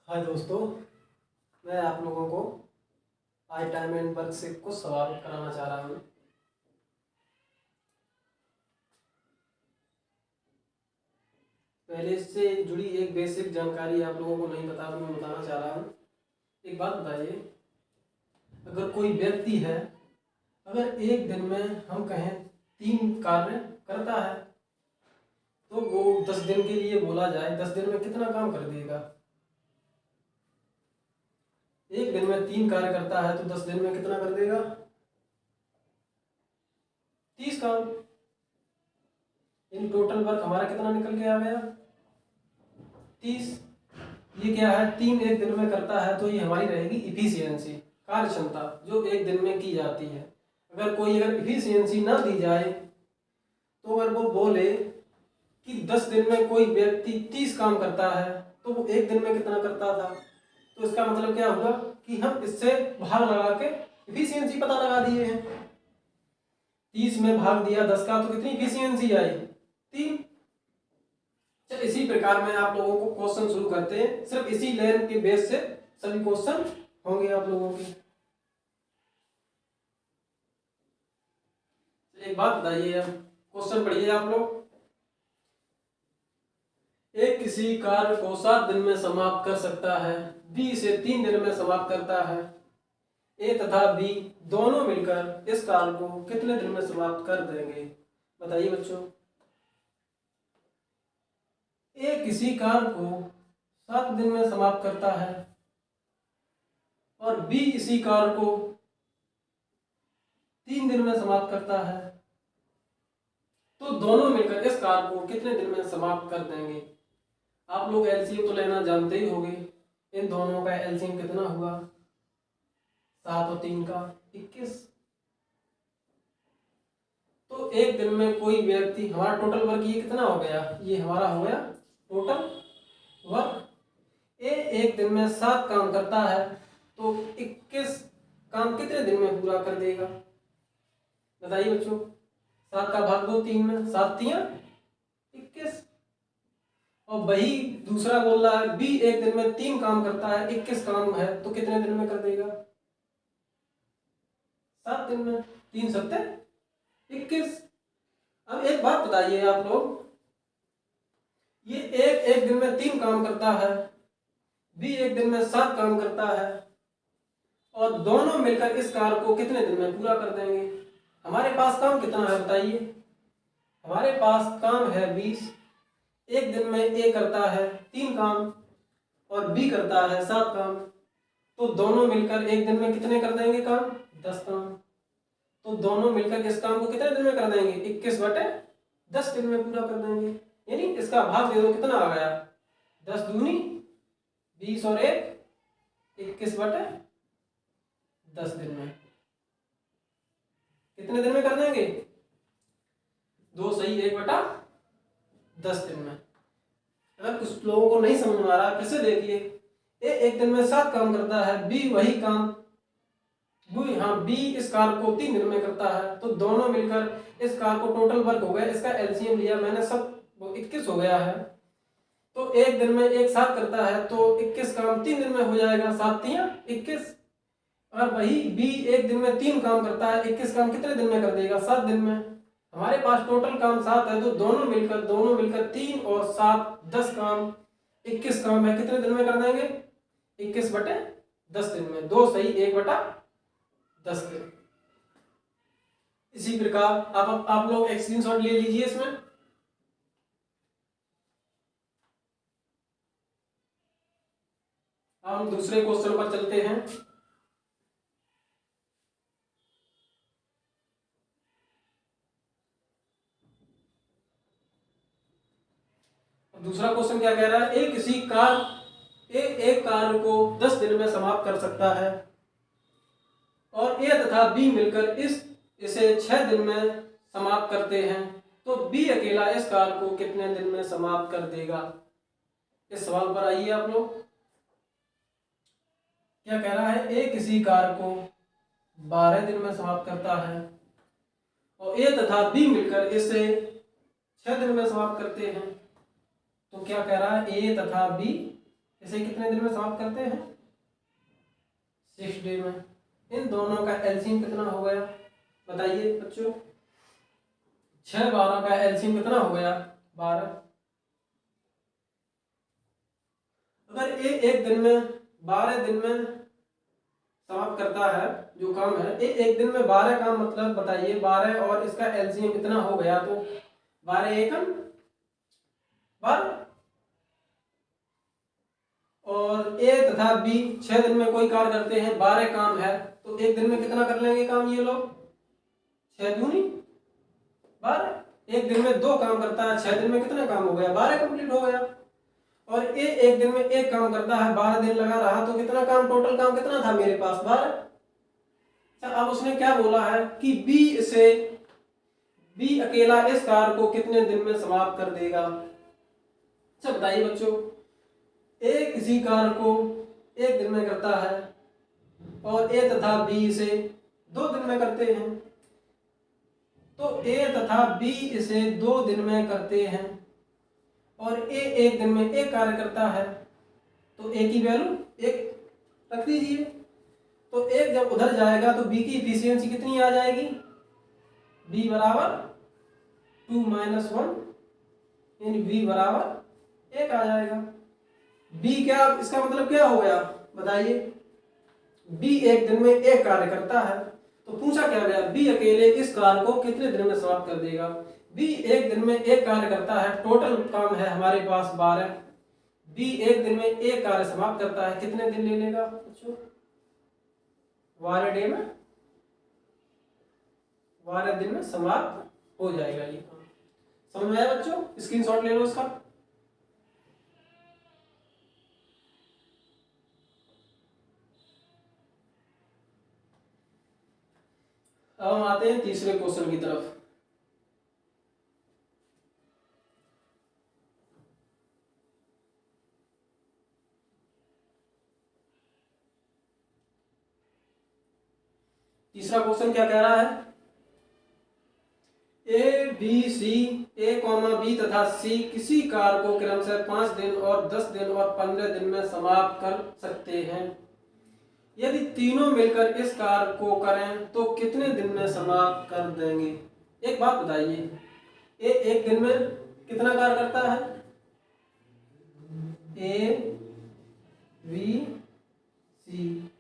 हाय दोस्तों, मैं आप लोगों को आज टाइम एंड वर्क से कुछ सवाल कराना चाह रहा हूँ। पहले इससे जुड़ी एक बेसिक जानकारी आप लोगों को नहीं पता तो मैं बताना चाह रहा हूँ। एक बात बताइए, अगर कोई व्यक्ति है, अगर एक दिन में हम कहें 3 कार्य करता है तो वो 10 दिन के लिए बोला जाए 10 दिन में कितना काम कर देगा? एक दिन में 3 कार्य करता है तो 10 दिन में कितना कर देगा? 30 काम। इन टोटल वर्क हमारा कितना निकल के आ गया? 30। ये क्या है? 3 एक दिन में करता है तो ये हमारी रहेगी इफिशियंसी, कार्य क्षमता जो एक दिन में की जाती है। अगर इफिशियंसी ना दी जाए तो अगर वो बोले कि 10 दिन में कोई व्यक्ति 30 काम करता है तो वो एक दिन में कितना करता था, तो इसका मतलब क्या हुआ कि हम इससे भाग लगा के इफिशियंसी पता लगा दिए हैं। 30 में भाग दिया 10 का तो कितनी इफिशियंसी आई? 3। चल इसी प्रकार में आप लोगों को क्वेश्चन शुरू करते हैं। सिर्फ इसी लाइन के बेस से सभी क्वेश्चन होंगे आप लोगों के। एक बात बताइए, अब क्वेश्चन पढ़िए आप लोग। ए किसी कार्य को 7 दिन में समाप्त कर सकता है, बी इसे 3 दिन में समाप्त करता है। ए तथा बी दोनों मिलकर इस कार्य को कितने दिन में समाप्त कर देंगे? बताइए बच्चों। ए किसी कार्य को 7 दिन में समाप्त करता है और बी इसी कार्य को 3 दिन में समाप्त करता है, तो दोनों मिलकर इस कार्य को कितने दिन में समाप्त कर देंगे? आप लोग एलसीएम तो लेना जानते ही होंगे। इन दोनों का एलसीएम कितना हुआ? 7 और 3 का 21। तो एक दिन में कोई व्यक्ति, हमारा टोटल वर्क ये कितना हो गया? ये हमारा हो गया टोटल वर्क। ए एक दिन में 7 काम करता है तो 21 काम कितने दिन में पूरा कर देगा? बताइए बच्चों। 7 का भाग दो 3 में, 7 तियां 21। और वही दूसरा बोल रहा है बी एक दिन में 3 काम करता है, 21 काम है तो कितने दिन में कर देगा? 7 दिन में। 3 सत्ते 21। अब एक बात बताइए आप लोग, ये एक दिन में 3 काम करता है, बी एक दिन में 7 काम करता है और दोनों मिलकर इस कार्य को कितने दिन में पूरा कर देंगे? हमारे पास काम कितना है बताइए। हमारे पास काम है 20। एक दिन में ए करता है 3 काम और बी करता है 7 काम, तो दोनों मिलकर एक दिन में कितने कर देंगे काम? 10 काम। तो दोनों मिलकर इस काम को कितने दिन में कर देंगे? 21/10 दिन में पूरा कर देंगे। यानी इसका भाग दे दो, कितना आ गया? 10 दूनी 20 और 1 21/10 दिन में। कितने दिन में कर देंगे? 2 सही 1/10 दिन में। अगर कुछ लोगों को नहीं समझ में आ रहा, फिर से देखिए। ए एक दिन में 7 काम करता है, बी वही काम बी इस कार्य को 3 दिन में करता है, तो दोनों मिलकर इस कार्य को टोटल वर्क हो गया, इसका एलसीएम लिया मैंने, सब 21 हो गया है। तो एक दिन में एक 7 करता है तो 21 काम 3 दिन में हो जाएगा, 7 तियां 21। और वही बी एक दिन में 3 काम करता है, 21 काम कितने दिन में कर देगा? 7 दिन में। हमारे पास टोटल काम 7 है तो दोनों मिलकर 3 और 7 10 काम, 21 काम है, कितने दिन में कर देंगे? 21/10 दिन में। 2 सही 1/10 दिन। इसी प्रकार आप लोग एक स्क्रीनशॉट ले लीजिए इसमें। हम दूसरे क्वेश्चन पर चलते हैं। दूसरा क्वेश्चन क्या कह रहा है? एक कार्य को 10 दिन में समाप्त कर सकता है और ए तथा बी मिलकर इसे 6 दिन में समाप्त करते हैं, तो बी अकेला इस कार्य को कितने दिन में समाप्त कर देगा? इस सवाल पर आइए आप लोग। क्या कह रहा है? ए किसी कार्य को 12 दिन में समाप्त करता है और ए तथा बी मिलकर इसे 6 दिन में समाप्त करते हैं, तो क्या कह रहा है? ए तथा बी इसे कितने दिन में समाप्त करते हैं? 6 डे में। इन दोनों का एलसीएम कितना हो गया बताइए बच्चों? 6 12 का एलसीएम कितना हो गया? 12। अगर ये एक दिन में 12 दिन में समाप्त करता है जो काम है, ये एक दिन में 12 काम, मतलब बताइए 12 और इसका एलसीएम कितना हो गया? तो 12 एकम 12, और ए तथा बी 6 दिन में कोई कार्य करते हैं, 12 काम है, तो एक दिन में कितना कर लेंगे काम ये लोग? 6 दूनी 12। एक दिन में 2 काम करता है, 6 दिन में कितना काम हो गया? 12 कंप्लीट हो गया। और ए एक दिन में एक काम करता है, 12 दिन लगा रहा, तो कितना काम, टोटल काम कितना था मेरे पास? 12। अच्छा, अब उसने क्या बोला है कि बी अकेला इस कार्य को कितने दिन में समाप्त कर देगा? अच्छा बताइए बच्चों, ए किसी कार्य को एक दिन में करता है और ए तथा बी इसे 2 दिन में करते हैं, तो ए तथा बी इसे 2 दिन में करते हैं और ए एक दिन में एक कार्य करता है, तो ए की वैल्यू 1 रख दीजिए। तो एक जब उधर जाएगा तो बी की इफिशियंसी कितनी आ जाएगी? बी बराबर 2 - 1, यानी बी बराबर 1 आ जाएगा। बी क्या, इसका मतलब क्या हो गया बताइए? बी एक दिन में एक कार्य करता है, तो पूछा क्या गया? बी अकेले इस कार्य को कितने दिन में समाप्त कर देगा? बी एक दिन में एक कार्य करता है, टोटल काम है हमारे पास 12। बी एक दिन में एक कार्य समाप्त करता है, कितने दिन ले लेगा बच्चों? 12 डे में, 12 दिन में समाप्त हो जाएगा ये काम। समझ में आया बच्चों? स्क्रीनशॉट ले लो उसका। अब हम आते हैं तीसरे क्वेश्चन की तरफ। तीसरा क्वेश्चन क्या कह रहा है? A B C, A comma B तथा सी किसी कार्य को क्रमशः 5 दिन और 10 दिन और 15 दिन में समाप्त कर सकते हैं। यदि तीनों मिलकर इस कार्य को करें तो कितने दिन में समाप्त कर देंगे? एक बात बताइए, ए एक दिन में कितना कार्य करता है? ए बी सी,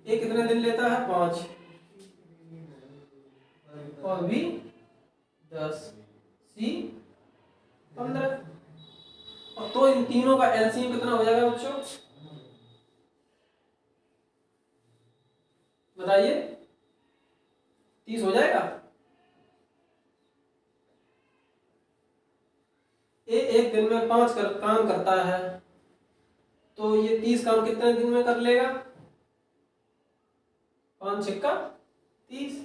ए कितने दिन लेता है? 5, और बी 10, सी 15। और तो इन तीनों का एलसीएम कितना हो जाएगा बच्चों बताइए? 30 हो जाएगा। ए एक दिन में 5 काम करता है, तो ये 30 काम कितने दिन में कर लेगा? 5 छक्का 30।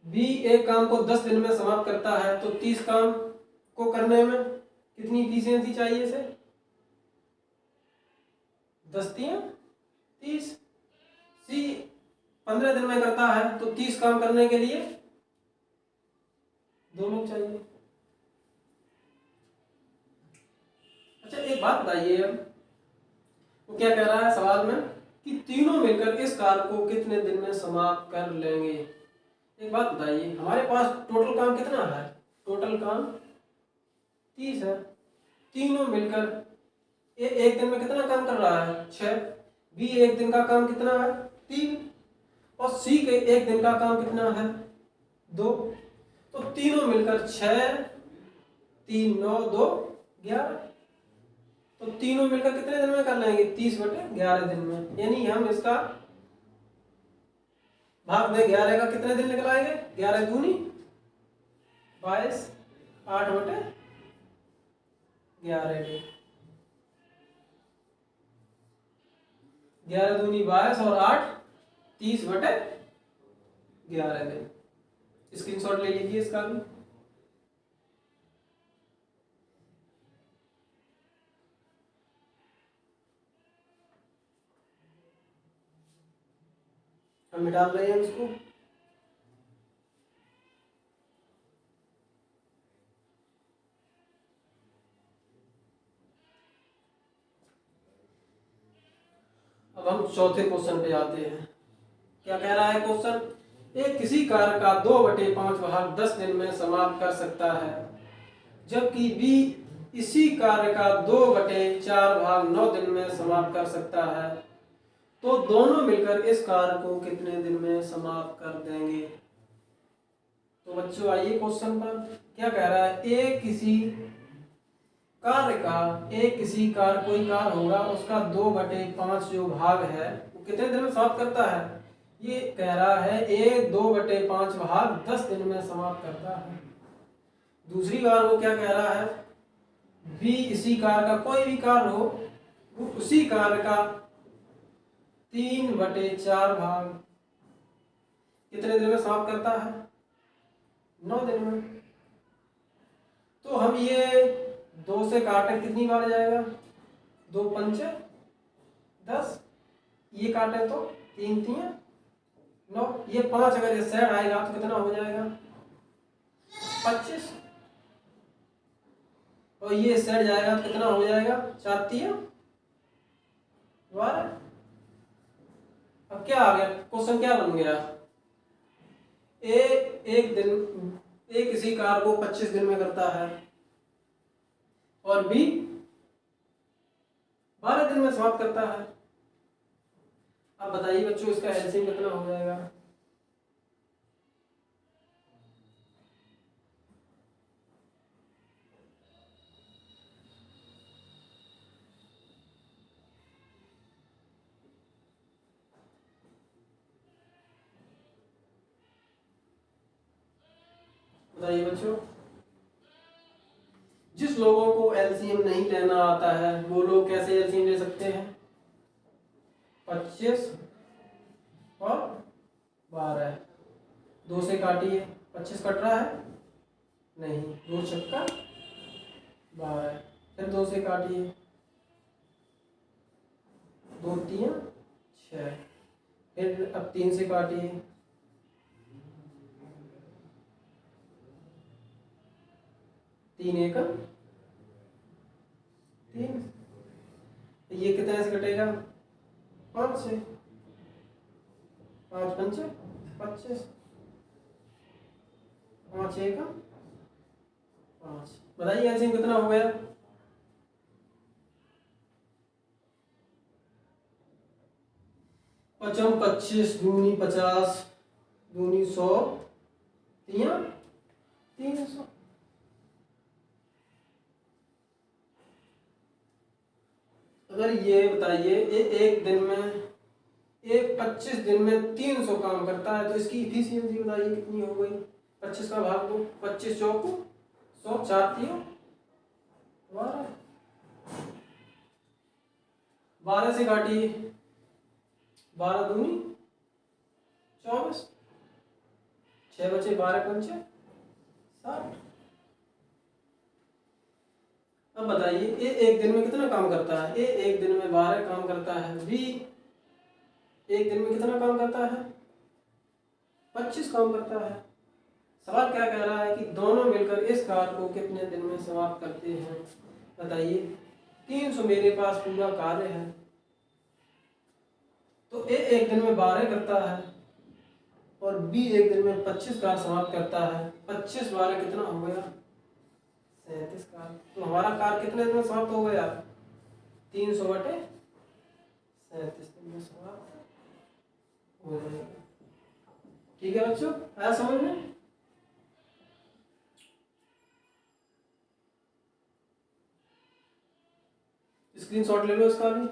बी एक काम को 10 दिन में समाप्त करता है, तो 30 काम को करने में कितनी इफिशियंसी चाहिए इसे? 10 तियां 30। सी 15 दिन में करता है, तो 30 काम करने के लिए 2 लोग चाहिए। अच्छा एक बात बताइए, अब वो क्या कह रहा है सवाल में कि तीनों मिलकर इस कार्य को कितने दिन में समाप्त कर लेंगे? एक बात बताइए, हमारे पास टोटल काम कितना है? टोटल काम 30 है। तीनों मिलकर एक दिन में कितना काम कर रहा है? 6। बी एक दिन का काम कितना है? 3। और सी के एक दिन का काम कितना है? 2। तो तीनों मिलकर 6, 3 9 2 11। तो तीनों मिलकर कितने दिन में कर लेंगे? 30/11 दिन में। यानी हम इसका भाग में 11 का कितने दिन निकलाएंगे? 11 दूनी 22, 8/11 डे। 11 दूनी 22 और 8 30/11 दिन। स्क्रीनशॉट ले लीजिए इसका भी। हम डाल रहे हैं इसको। अब हम चौथे क्वेश्चन पे आते हैं। क्या कह रहा है क्वेश्चन? एक किसी कार्य का 2/5 भाग 10 दिन में समाप्त कर सकता है, जबकि बी इसी कार्य का 2/4 भाग 9 दिन में समाप्त कर सकता है, तो दोनों मिलकर इस कार्य को कितने दिन में समाप्त कर देंगे? तो बच्चों आइए क्वेश्चन पर। क्या कह रहा है? एक किसी कार्य कोई कार्य होगा, उसका 2/5 जो भाग है वो कितने दिन में समाप्त करता है? ये कह रहा है ए 2/5 भाग 10 दिन में समाप्त करता है। दूसरी बार वो क्या कह रहा है? बी इसी कार्य का कोई भी कार्य हो, वो उसी कार्य का 3/4 भाग कितने दिन में समाप्त करता है? 9 दिन में। तो हम ये 2 से काटे कितनी बार जाएगा? 2 पंचे 10, ये काटे तो 3 3 9, ये 5 अगर ये सेट आएगा तो कितना हो जाएगा? 25, और ये सेट जाएगा तो कितना हो जाएगा? 4 3 12। अब क्या आ गया क्वेश्चन? क्या बन गया? ए किसी कार्य को 25 दिन में करता है और बी 12 दिन में समाप्त करता है। अब बताइए बच्चों, इसका एलसीएम कितना हो जाएगा? बताइए बच्चों। जिस लोगों को एलसीएम नहीं लेना आता है वो लोग कैसे एलसीएम ले सकते हैं? 25 और 12, 2 से काटिए। 25 कट रहा है? नहीं। 2 छक्का 12, फिर 2 से काटिए। 2 3 6, फिर अब 3 से काटिए। 3 1 3, ये कितने से कटेगा? 5 से। 5 5 25, 5 1 5। बताइए एलसीएम कितना हो गया? पचम 25 दूनी 50 दूनी 100 3 300। अगर ये बताइए एक दिन में 25 दिन में 300 काम करता है, तो इसकी इफिशियंसी बताइए कितनी हो गई? 25 का भाग दो। 25 चौको 100, 4 3 12, 12 से काटिए। 12 दूनी 24, 6 बचे 12 पंचे 60। अब बताइए ए एक दिन में कितना काम करता है? ए एक दिन में 12 काम करता है। बी एक दिन में कितना काम करता है? 25 काम करता है। सवाल क्या कह रहा है कि दोनों मिलकर इस कार्य को कितने दिन में समाप्त करते हैं? बताइए। 300 मेरे पास पूरा कार्य है, तो ए एक दिन में 12 करता है और बी एक दिन में 25 कार्य समाप्त करता है। 25 12 कितना हो गया? 37 कार्य। तो हमारा कार्य कितने दिन में समाप्त हो गया? 300/37 दिन में समाप्त हो जाएगा। ठीक है बच्चों, आया समझ में? स्क्रीनशॉट ले लो इसका भी।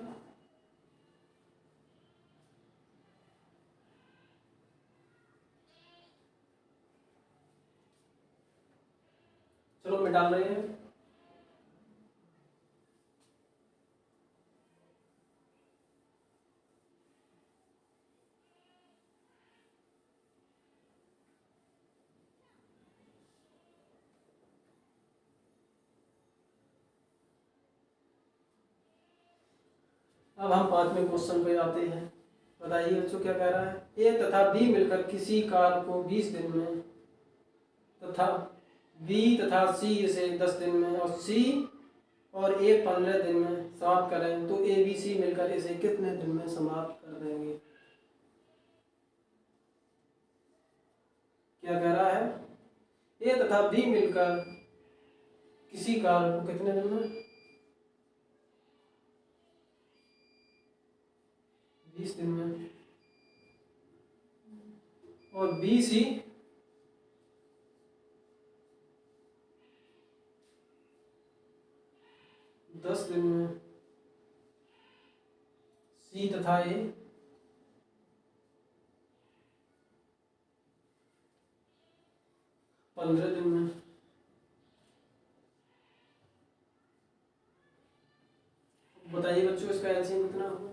चलो मैं डाल रहे हैं। अब हम 5वें क्वेश्चन पे आते हैं। बताइए बच्चों क्या कह रहा है? ए तथा बी मिलकर किसी कार्य को 20 दिन में तथा बी तथा सी इसे 10 दिन में और सी और ए 15 दिन में समाप्त करें तो ए बी सी मिलकर इसे कितने दिन में समाप्त कर देंगे? क्या कह रहा है? ए तथा बी मिलकर किसी कार्य को कितने दिन में? 20 दिन में। और बी सी 10 दिन में। सी तथा ए 15 दिन में। बताइए बच्चों इसका एलसीएम कितना होगा?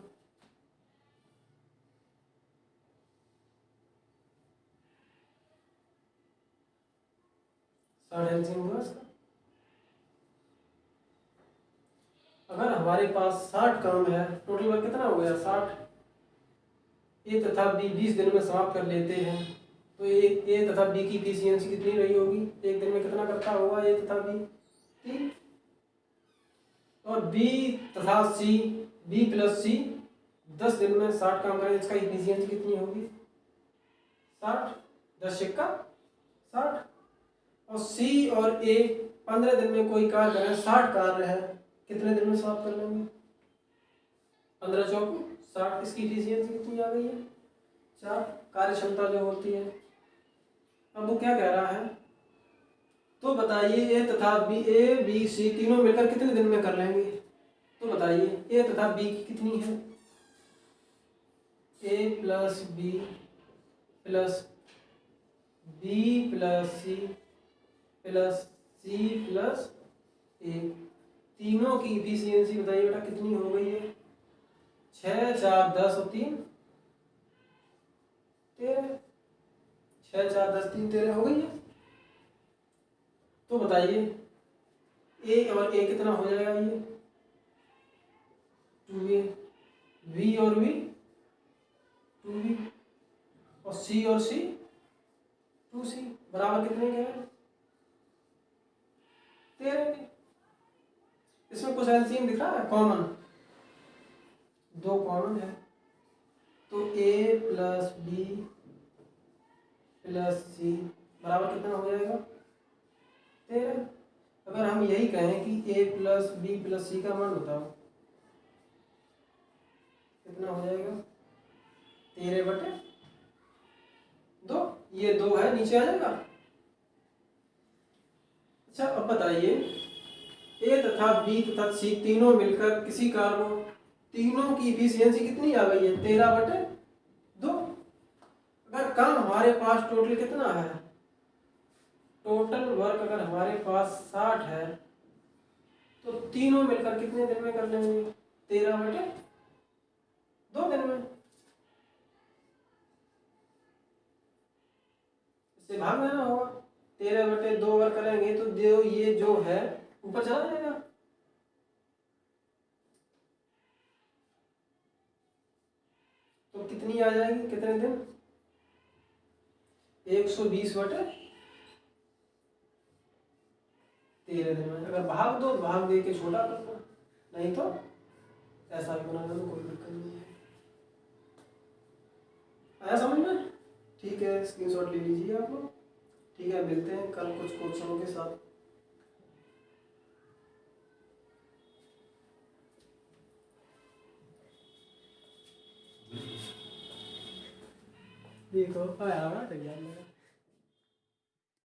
60 एलसीएम होगा इसका। अगर हमारे पास 60 काम है, टोटल वर्क कितना हो गया? 60। ए तथा बी 20 दिन में समाप्त कर लेते हैं तो ए तथा बी की इफिशियंसी कितनी रही होगी? एक दिन में कितना करता होगा ए तथा बी? 3। और बी तथा सी, बी प्लस सी 10 दिन में 60 काम करें, इसका इफिशियंसी कितनी होगी? 60। 10 सिक्का 60। और सी और ए 15 दिन में कोई कार्य करें, 60 कार्य है, कितने दिन में समाप्त कर लेंगे? 15 चौक 60। इसकी इफिशियंसी कितनी आ गई है? 4। कार्य क्षमता जो होती है। अब वो क्या कह रहा है? तो बताइए ए तथा बी, ए बी सी तीनों मिलकर कितने दिन में कर लेंगे? तो बताइए ए तथा बी की कितनी है? A plus B plus B plus C plus C plus A, तीनों की इफिशियंसी बताइए बेटा कितनी हो गई है? 6 4 10 और 3 13। 6 4 10 3 13 हो गई है। तो बताइए ए और ए कितना हो जाएगा? ये 2a, v और v 2v, और c और c 2c बराबर कितने के हैं? 13 के। इसमें कुछ एलसीएम दिख रहा है कॉमन? 2 कॉमन है तो a प्लस बी प्लस सी बराबर कितना हो जाएगा? 13। अगर हम यही कहें कि a प्लस बी प्लस सी का मान बताओ, कितना हो जाएगा? 13/2। ये 2 है, नीचे आ जाएगा। अच्छा अब बताइए ए तथा बी तथा सी तीनों मिलकर किसी कार्य को, तीनों की इफिशियंसी कितनी आ गई है? 13/2। अगर काम हमारे पास टोटल कितना है? टोटल वर्क अगर हमारे पास 60 है तो तीनों मिलकर कितने दिन में कर लेंगे? 13/2 दिन में। इससे भाग देना होगा। 13/2 वर्क करेंगे तो ये जो है ऊपर चला जाएगा। तो कितनी आ जाएगी? कितने दिन? 120/13 दिन में। अगर भाग दो तो भाग दे के छोटा कर दो, नहीं तो ऐसा भी बना लो, कोई दिक्कत नहीं है। आया समझ में? ठीक है, स्क्रीनशॉट ले लीजिए आप लोग। ठीक है, मिलते हैं कल कुछ क्वेश्चनों के साथ। देखो आया ना तैयार।